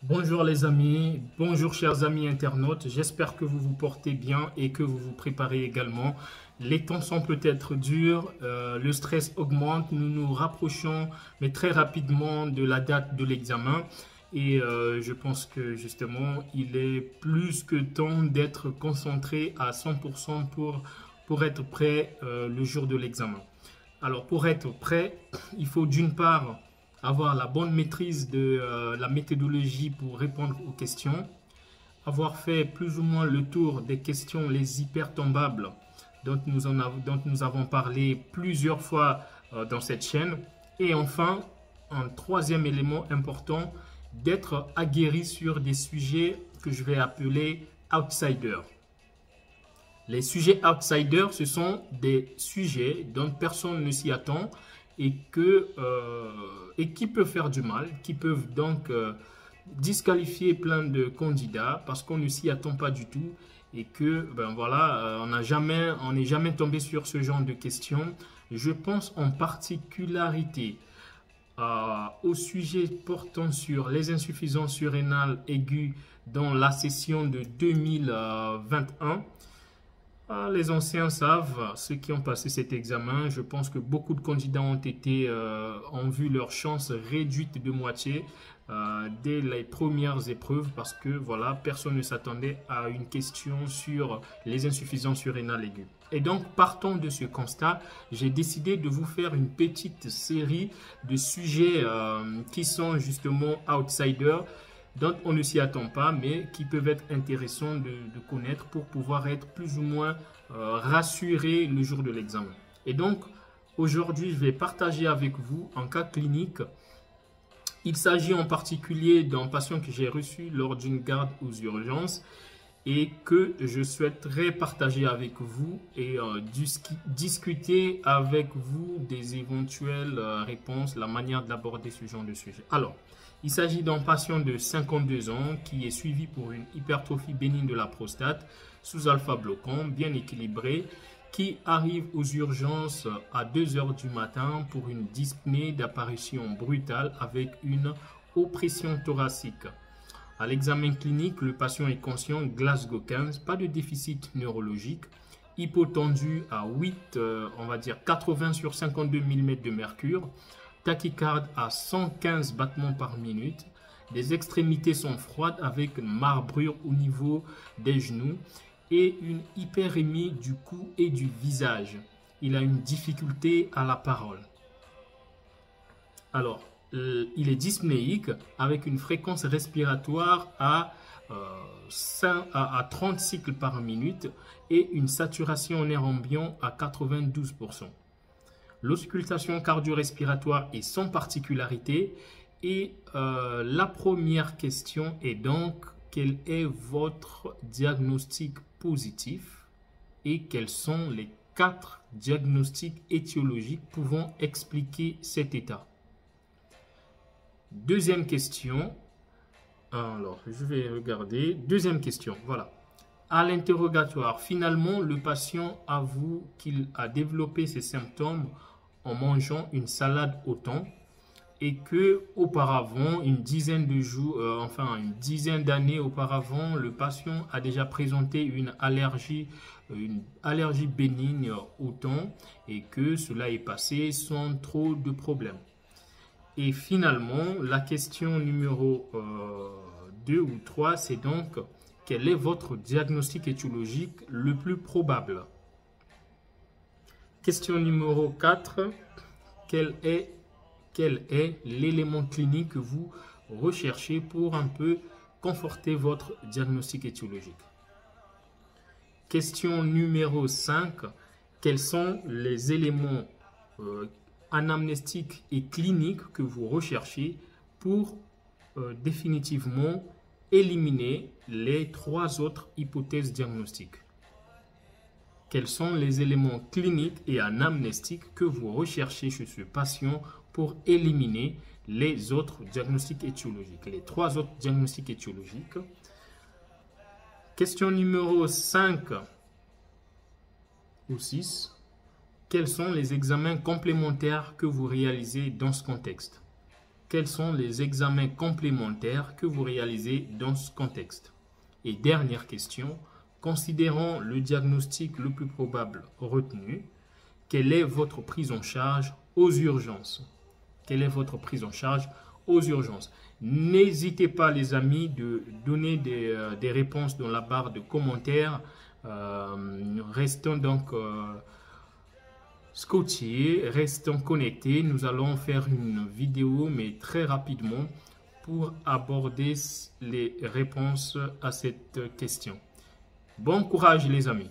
Bonjour les amis, bonjour chers amis internautes, j'espère que vous vous portez bien et que vous vous préparez également. Les temps sont peut-être durs, le stress augmente, nous nous rapprochons mais très rapidement de la date de l'examen et je pense que justement il est plus que temps d'être concentré à 100% pour être prêt le jour de l'examen. Alors pour être prêt, il faut d'une part avoir la bonne maîtrise de la méthodologie pour répondre aux questions, avoir fait plus ou moins le tour des questions les hyper tombables dont nous avons parlé plusieurs fois dans cette chaîne, et enfin, un troisième élément important, d'être aguerri sur des sujets que je vais appeler outsiders. Les sujets outsiders, ce sont des sujets dont personne ne s'y attend et qui peuvent faire du mal, qui peuvent donc disqualifier plein de candidats parce qu'on ne s'y attend pas du tout et que on n'est jamais tombé sur ce genre de questions. Je pense en particularité au sujet portant sur les insuffisances surrénales aiguës dans la session de 2021. Les anciens savent, ceux qui ont passé cet examen, je pense que beaucoup de candidats ont vu leur chance réduite de moitié dès les premières épreuves parce que voilà, personne ne s'attendait à une question sur les insuffisances surrénales aiguës. Et donc, partant de ce constat, j'ai décidé de vous faire une petite série de sujets qui sont justement outsiders, dont on ne s'y attend pas, mais qui peuvent être intéressants de connaître pour pouvoir être plus ou moins rassuré le jour de l'examen. Et donc, aujourd'hui, je vais partager avec vous un cas clinique. Il s'agit en particulier d'un patient que j'ai reçu lors d'une garde aux urgences et que je souhaiterais partager avec vous et discuter avec vous des éventuelles réponses, la manière d'aborder ce genre de sujet. Alors, il s'agit d'un patient de 52 ans qui est suivi pour une hypertrophie bénigne de la prostate sous alpha-bloquant, bien équilibré, qui arrive aux urgences à 2 h du matin pour une dyspnée d'apparition brutale avec une oppression thoracique. À l'examen clinique, le patient est conscient, Glasgow 15, pas de déficit neurologique, hypotendu à 80 sur 52 mm de mercure, tachycarde à 115 battements par minute, les extrémités sont froides avec une marbrure au niveau des genoux et une hyperémie du cou et du visage. Il a une difficulté à la parole. Alors, il est dyspnéique avec une fréquence respiratoire à 30 cycles par minute et une saturation en air ambiant à 92%. L'auscultation cardio-respiratoire est sans particularité et la première question est donc quel est votre diagnostic positif et quels sont les 4 diagnostics étiologiques pouvant expliquer cet état. Deuxième question. Alors, je vais regarder. Deuxième question, voilà. À l'interrogatoire, finalement, le patient avoue qu'il a développé ses symptômes en mangeant une salade au thon et que auparavant, une dizaine d'années auparavant, le patient a déjà présenté une allergie bénigne au thon et que cela est passé sans trop de problèmes. Et finalement, la question numéro 2 ou 3, c'est donc quel est votre diagnostic étiologique le plus probable? Question numéro 4, quel est l'élément clinique que vous recherchez pour un peu conforter votre diagnostic étiologique? Question numéro 5, quels sont les éléments anamnestiques et cliniques que vous recherchez pour définitivement éliminer les 3 autres hypothèses diagnostiques? Quels sont les éléments cliniques et anamnestiques que vous recherchez chez ce patient pour éliminer les autres diagnostics étiologiques, les 3 autres diagnostics étiologiques? Question numéro 5 ou 6. Quels sont les examens complémentaires que vous réalisez dans ce contexte? quels sont les examens complémentaires que vous réalisez dans ce contexte? Et dernière question, considérant le diagnostic le plus probable retenu, quelle est votre prise en charge aux urgences? Quelle est votre prise en charge aux urgences? N'hésitez pas, les amis, de donner des réponses dans la barre de commentaires. Restons donc scotchés, restons connectés. Nous allons faire une vidéo, mais très rapidement, pour aborder les réponses à cette question. Bon courage, les amis.